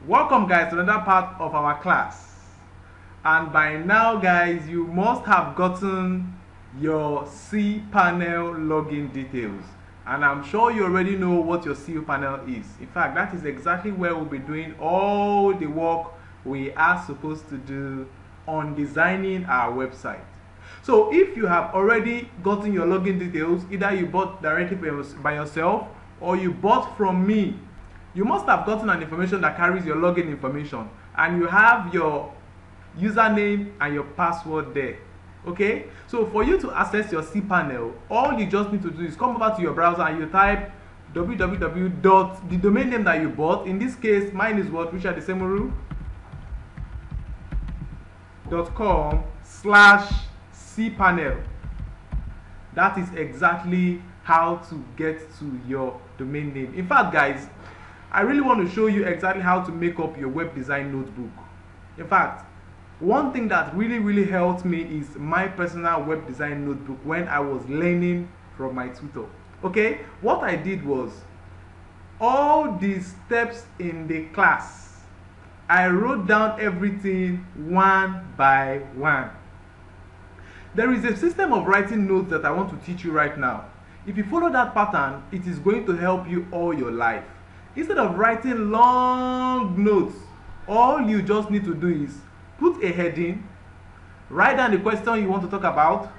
Welcome guys to another part of our class, and by now guys you must have gotten your cPanel login details, and I'm sure you already know what your cPanel is. In fact, that is exactly where we'll be doing all the work we are supposed to do on designing our website. So if you have already gotten your login details, either you bought directly by yourself or you bought from me, you must have gotten an information that carries your login information, and you have your username and your password there. Okay, so for you to access your cPanel, all you just need to do is come over to your browser and you type www. The domain name that you bought. In this case, mine is what? richardesemuru.com/cPanel. That is exactly how to get to your domain name. In fact, guys, I really want to show you exactly how to make up your web design notebook. In fact, one thing that really helped me is my personal web design notebook when I was learning from my tutor. Okay, what I did was, all the steps in the class, I wrote down everything one by one. There is a system of writing notes that I want to teach you right now. If you follow that pattern, it is going to help you all your life. Instead of writing long notes, all you just need to do is put a heading, write down the question you want to talk about,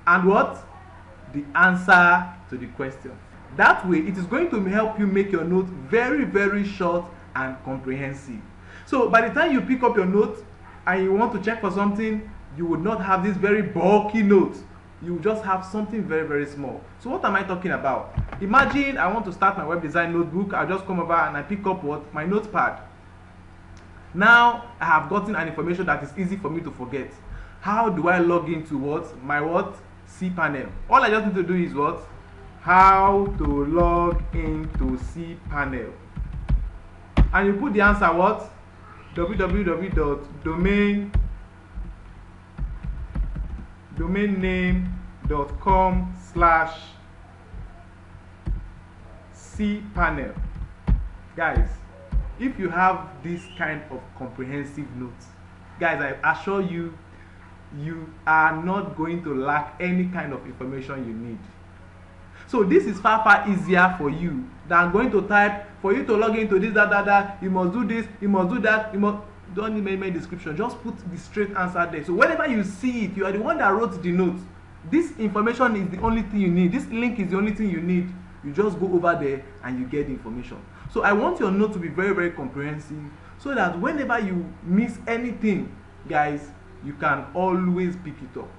and what? The answer to the question. That way, it is going to help you make your note very short and comprehensive. So by the time you pick up your note and you want to check for something, you would not have this very bulky note. You just have something very small. So what am I talking about? Imagine I want to start my web design notebook. I just come over and I pick up what? My notepad. Now I have gotten an information that is easy for me to forget. How do I log into what? My what? cPanel. All I just need to do is what? How to log into cPanel. And you put the answer what? domainname.com/cPanel. Guys, if you have this kind of comprehensive notes, guys, I assure you, you are not going to lack any kind of information you need. So this is far easier for you than going to type, for you to log into this, that, you must do this, you must do that, you must. Don't need many description. Just put the straight answer there. So whenever you see it, you are the one that wrote the note. This information is the only thing you need. This link is the only thing you need. You just go over there and you get the information. So I want your note to be very comprehensive, so that whenever you miss anything, guys, you can always pick it up.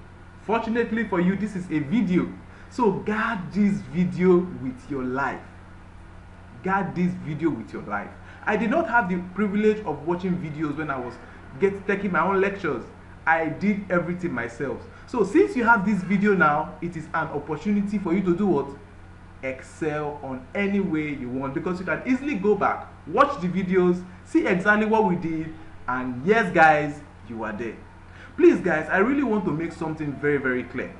Fortunately for you, this is a video. So guard this video with your life. Guard this video with your life. I did not have the privilege of watching videos when I was taking my own lectures. I did everything myself. So since you have this video now, it is an opportunity for you to do what? Excel on any way you want, because you can easily go back, watch the videos, see exactly what we did, and yes guys, you are there. Please guys, I really want to make something very clear.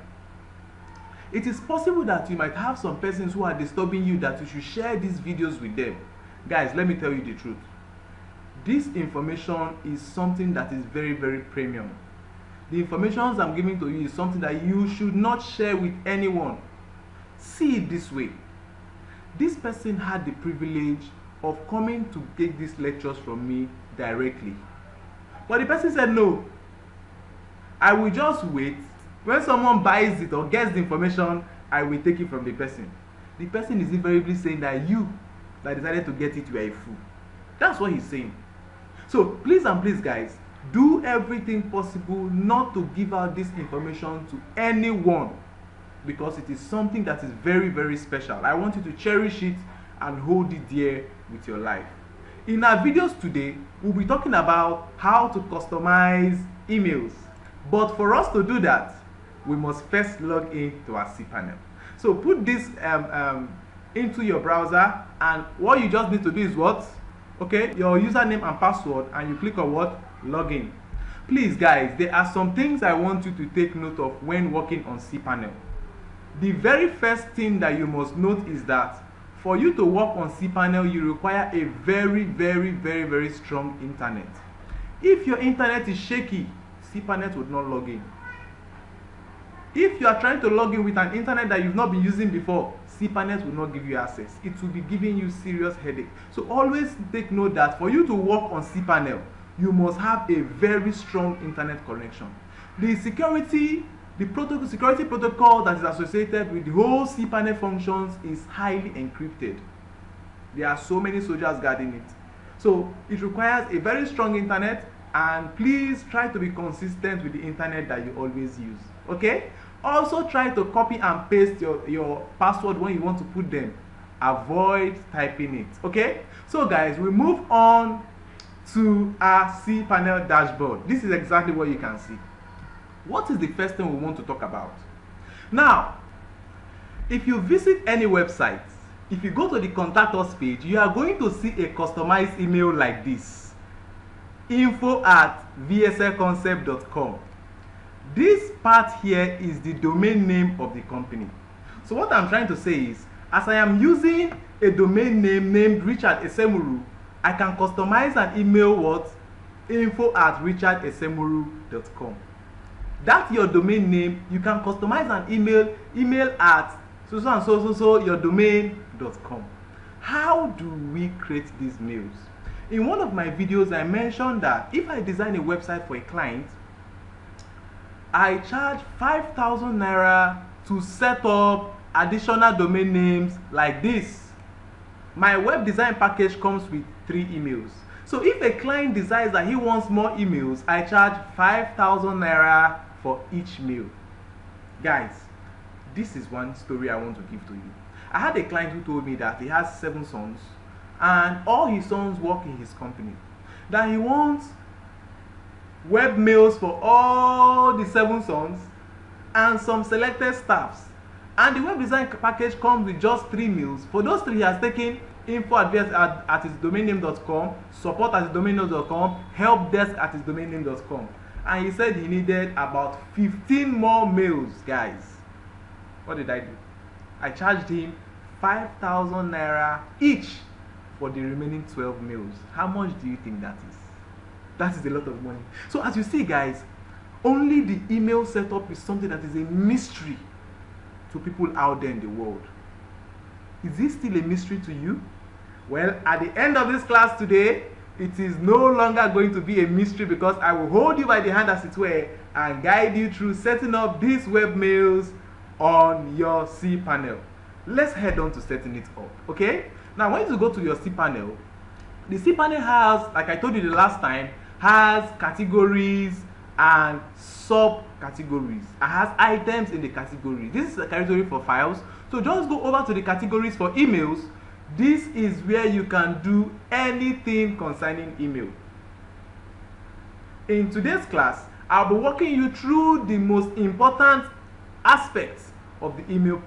It is possible that you might have some persons who are disturbing you, that you should share these videos with them. Guys, let me tell you the truth. This information is something that is very premium. The information I'm giving to you is something that you should not share with anyone. See it this way. This person had the privilege of coming to take these lectures from me directly. But the person said, no, I will just wait. When someone buys it or gets the information, I will take it from the person. The person is invariably saying that you that decided to get it, you are a fool. That's what he's saying. So please guys, do everything possible not to give out this information to anyone, because it is something that is very special. I want you to cherish it and hold it dear with your life. In our videos today, we'll be talking about how to customize emails. But for us to do that, we must first log in to our cPanel. So put this into your browser, and what you just need to do is what? Okay, your username and password, and you click on what? Login. Please guys, there are some things I want you to take note of when working on cPanel. The very first thing that you must note is that for you to work on cPanel, you require a very strong internet. If your internet is shaky, cPanel would not log in. If you are trying to log in with an internet that you've not been using before, cPanel will not give you access. It will be giving you serious headache. So always take note that for you to work on cPanel, you must have a very strong internet connection. The security protocol that is associated with the whole cPanel functions is highly encrypted. There are so many soldiers guarding it. So it requires a very strong internet, and please try to be consistent with the internet that you always use. Okay? Also try to copy and paste your password when you want to put them. Avoid typing it. Okay? So guys, we move on to our cPanel dashboard. This is exactly what you can see. What is the first thing we want to talk about? Now, if you visit any website, if you go to the contact us page, you are going to see a customized email like this: info@vslconcept.com. This part here is the domain name of the company. So what I'm trying to say is, as I am using a domain name named Richard Esemuru, I can customize an email what? info@richardesemuru.com. That's your domain name. You can customize an email at so your domain.com. How do we create these mails? In one of my videos, I mentioned that if I design a website for a client, I charge 5,000 naira to set up additional domain names like this. My web design package comes with 3 emails. So if a client decides that he wants more emails, I charge 5,000 naira for each mail. Guys, this is one story I want to give to you. I had a client who told me that he has 7 sons and all his sons work in his company. That he wants web mails for all the 7 sons and some selected staffs. And the web design package comes with just 3 mails. For those 3, he has taken info@hisdomainname.com, support@hisdomainname.com, helpdesk@hisdomainname.com. And he said he needed about 15 more mails, guys. What did I do? I charged him 5,000 naira each for the remaining 12 mails. How much do you think that is? That is a lot of money. So as you see, guys, only the email setup is something that is a mystery to people out there in the world. Is it still a mystery to you? Well, at the end of this class today, it is no longer going to be a mystery, because I will hold you by the hand, as it were, and guide you through setting up these web mails on your cPanel. Let's head on to setting it up. Okay? Now, when you go to your cPanel, the cPanel has, like I told you the last time, has categories and subcategories. It has items in the category. This is a category for files. So just go over to the categories for emails. This is where you can do anything concerning email. In today's class, I'll be walking you through the most important aspects of the email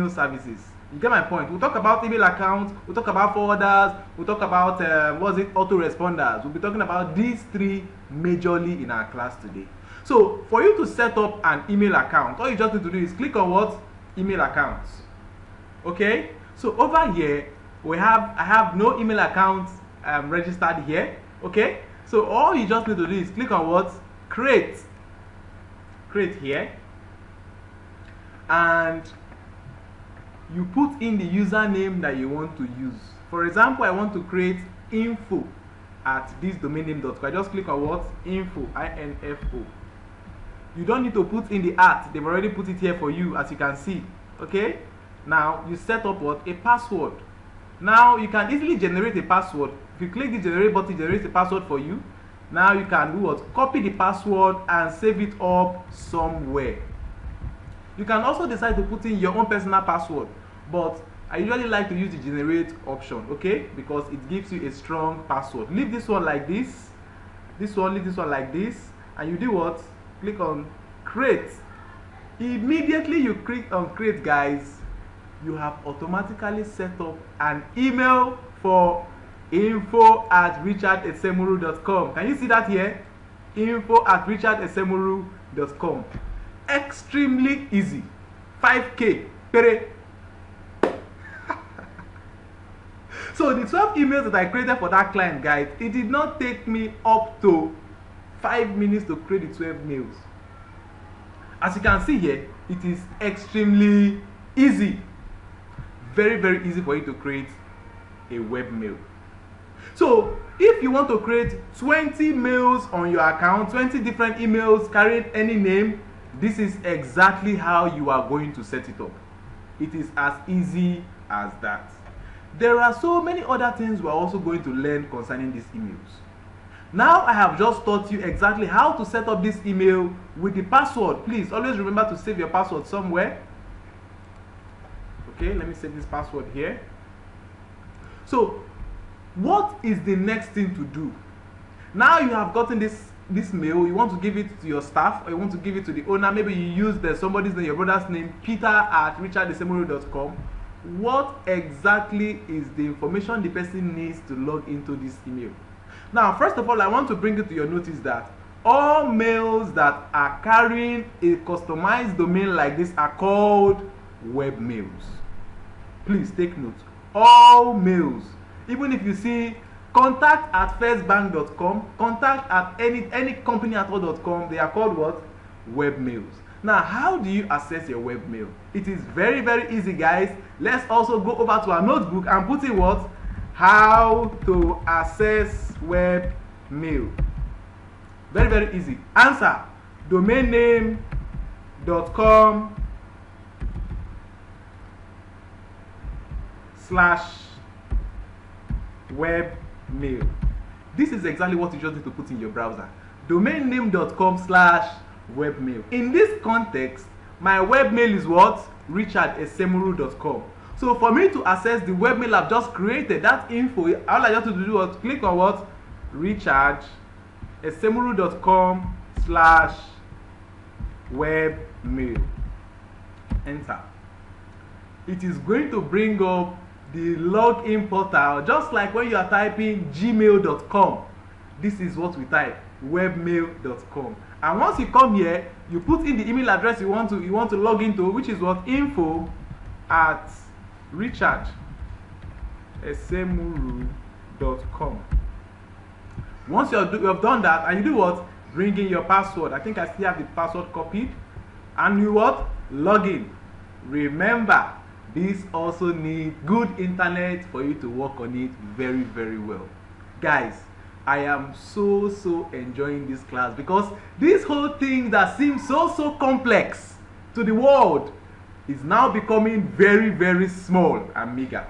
services. You get my point? We'll talk about email accounts, we'll talk about forwarders, we'll talk about autoresponders. We'll be talking about these 3 majorly in our class today. So for you to set up an email account, all you just need to do is click on what? Email accounts. Okay? So over here, I have no email account registered here. Okay? So all you just need to do is click on what? Create here. And you put in the username that you want to use. For example, I want to create info@thisdomainname.com. I just click on what? Info, I-N-F-O. You don't need to put in the @ they've already put it here for you, as you can see. Okay? Now you set up what? A password. Now you can easily generate a password. If you click the generate button, it generates a password for you. Now you can do what? Copy the password and save it up somewhere. You can also decide to put in your own personal password, but I usually like to use the generate option, okay? Because it gives you a strong password. Leave this one like this. Leave this one like this. And you do what? Click on create. Immediately you click on create, guys, you have automatically set up an email for info@richardesemuru.com. Can you see that here? info@richardesemuru.com. Extremely easy. 5K. Pere. So the 12 emails that I created for that client, guys, it did not take me up to 5 minutes to create the 12 mails. As you can see here, it is extremely easy. Very, very easy for you to create a web mail. So if you want to create 20 mails on your account, 20 different emails carrying any name, this is exactly how you are going to set it up. It is as easy as that. There are so many other things we are also going to learn concerning these emails. Now I have just taught you exactly how to set up this email with the password. Please always remember to save your password somewhere. Okay, let me save this password here. So what is the next thing to do? Now you have gotten this mail, you want to give it to your staff, or you want to give it to the owner. Maybe you use somebody's name, your brother's name, peter@richardesemuru.com. What exactly is the information the person needs to log into this email? Now, first of all, I want to bring it to your notice that all mails that are carrying a customized domain like this are called web mails. Please take note. All mails. Even if you see contact@firstbank.com, contact@any company at all.com, they are called what? Web mails. Now, how do you access your web mail? It is very, very easy, guys. Let's also go over to our notebook and put in what? How to access web mail. Very, very easy. Answer: domainname.com/webmail. This is exactly what you just need to put in your browser. domainname.com/webmail. In this context, my webmail is what? richardesemuru.com. So for me to access the webmail I've just created, that info, all I have to do is click on what? richardesemuru.com/webmail. Enter. It is going to bring up the login portal, just like when you are typing gmail.com. This is what we type, webmail.com. And once you come here, you put in the email address you want to log into, which is what? info@richardesemuru.com. Once you have done that, and you do what? Bring in your password. I think I still have the password copied. And you what? Log in. Remember, this also needs good internet for you to work on it very, very well. Guys, I am so enjoying this class, because this whole thing that seems so complex to the world is now becoming very, very small and meager.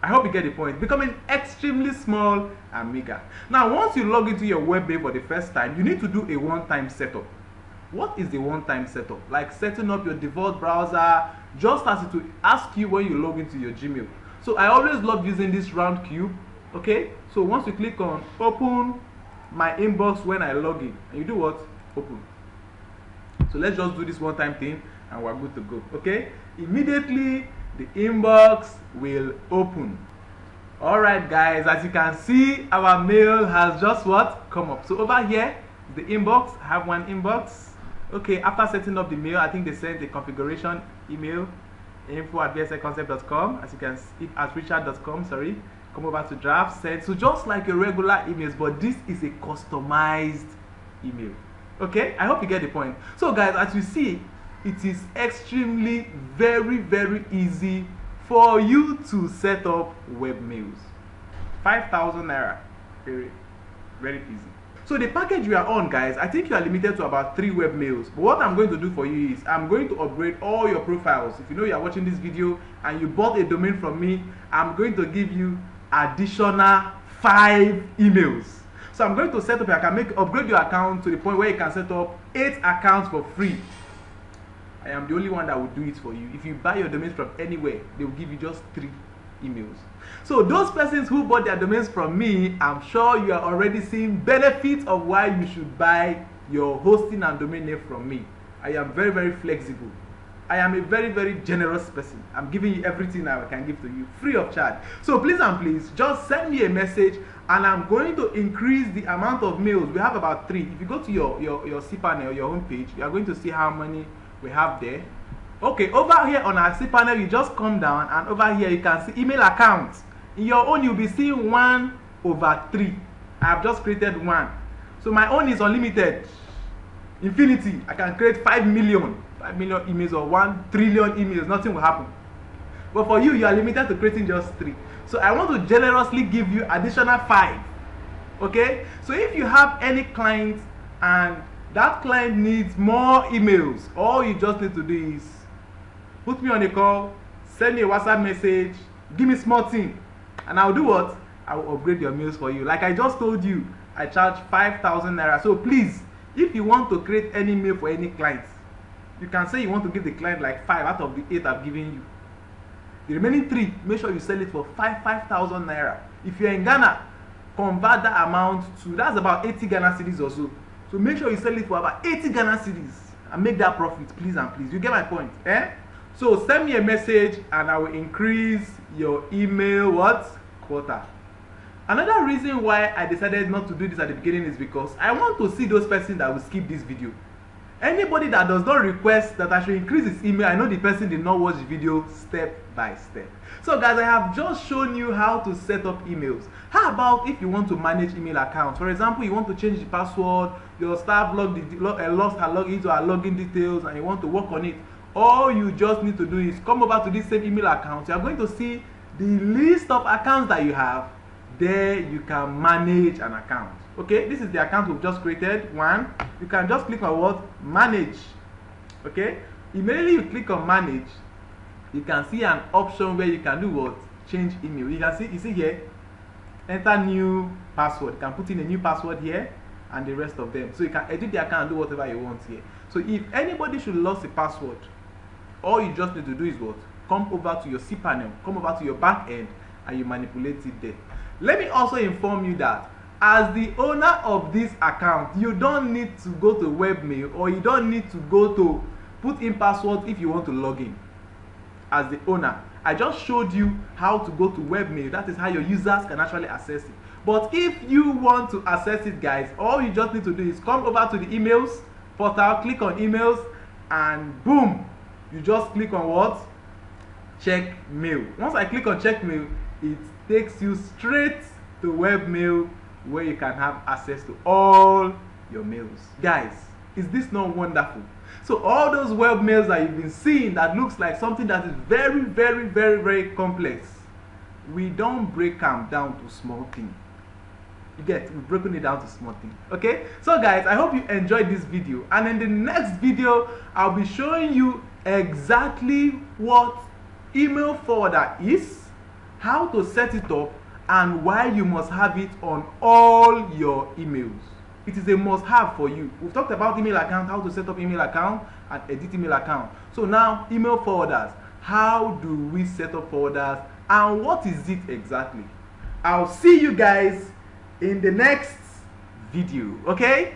I hope you get the point. Becoming extremely small and meager. Now, once you log into your web page for the first time, you need to do a one-time setup. What is the one-time setup? Like setting up your default browser, just as it will ask you when you log into your Gmail. So I always love using this round cube. Okay, so once you click on open my inbox when I log in, and you do what? Open. So let's just do this one time thing and we're good to go. Okay, immediately the inbox will open. All right, guys, as you can see, our mail has just what? Come up. So over here, the inbox, I have one inbox. Okay, after setting up the mail, I think they sent the configuration email, info@vsconcept.com, as you can see, at richard.com, sorry. Come over to draft, send. So just like your regular emails, but this is a customized email. Okay, I hope you get the point. So guys, as you see, it is extremely very easy for you to set up web mails. 5,000 naira, very easy. So the package we are on, guys, I think you are limited to about 3 web mails. But what I'm going to do for you is I'm going to upgrade all your profiles. If you know you are watching this video and you bought a domain from me, I'm going to give you additional 5 emails. So I'm going to set up, I can upgrade your account to the point where you can set up 8 accounts for free. I am the only one that will do it for you. If you buy your domains from anywhere, they will give you just 3 emails. So those persons who bought their domains from me, I'm sure you are already seeing benefits of why you should buy your hosting and domain name from me. I am very flexible. I am a very generous person. I'm giving you everything I can give to you free of charge. So please and please just send me a message, and I'm going to increase the amount of mails. We have about 3. If you go to your cPanel, your home page, you are going to see how many we have there. Okay, over here on our cPanel, you just come down, and over here you can see email accounts. In your own, you'll be seeing 1/3. I have just created 1. So my own is unlimited, infinity. I can create 5 million emails or 1 trillion emails. Nothing will happen. But for you, you are limited to creating just 3. So I want to generously give you additional 5. Okay? So if you have any client and that client needs more emails, all you just need to do is put me on a call, send me a WhatsApp message, give me small thing, and I'll do what? I will upgrade your mails for you. Like I just told you, I charge 5,000 naira. So please, if you want to create any mail for any client, you can say you want to give the client like 5 out of the 8 I've given you. The remaining 3, make sure you sell it for 5,000 naira. If you're in Ghana, convert that amount to, that's about 80 Ghana cedis or so. So make sure you sell it for about 80 Ghana cedis and make that profit, please and please. You get my point, eh? So send me a message and I will increase your email quota. Another reason why I decided not to do this at the beginning is because I want to see those persons that will skip this video. Anybody that does not request that I should increase his email, I know the person did not watch the video step by step. So guys, I have just shown you how to set up emails. How about if you want to manage email accounts? For example, you want to change the password, your staff lost her login to our login details and you want to work on it. All you just need to do is come over to this same email account. You are going to see the list of accounts that you have. There you can manage an account. Okay, this is the account we've just created. 1. You can just click on what? Manage. Okay, immediately you click on manage, you can see an option where you can do what? Change email. You see here, enter new password. You can put in a new password here and the rest of them. So you can edit the account and do whatever you want here. So if anybody should lose a password, all you just need to do is what? Come over to your cPanel, come over to your back end and you manipulate it there. Let me also inform you that as the owner of this account, you don't need to go to webmail or you don't need to go to put in password if you want to log in. As the owner, I just showed you how to go to webmail. That is how your users can actually access it. But if you want to access it, guys, all you just need to do is come over to the emails portal, click on emails, and boom, you just click on what? Check mail. Once I click on check mail, it takes you straight to webmail where you can have access to all your mails. Guys, is this not wonderful? So all those web mails that you've been seeing that looks like something that is very, very, very, very complex, we don't break them down to small things. You get, we've broken it down to small things. Okay, so guys, I hope you enjoyed this video, and in the next video I'll be showing you exactly what email forwarder is, how to set it up, and why you must have it on all your emails. It is a must-have for you. We've talked about email account, how to set up email account and edit email account. So now, email forwarders. How do we set up forwarders and what is it exactly? I'll see you guys in the next video, okay?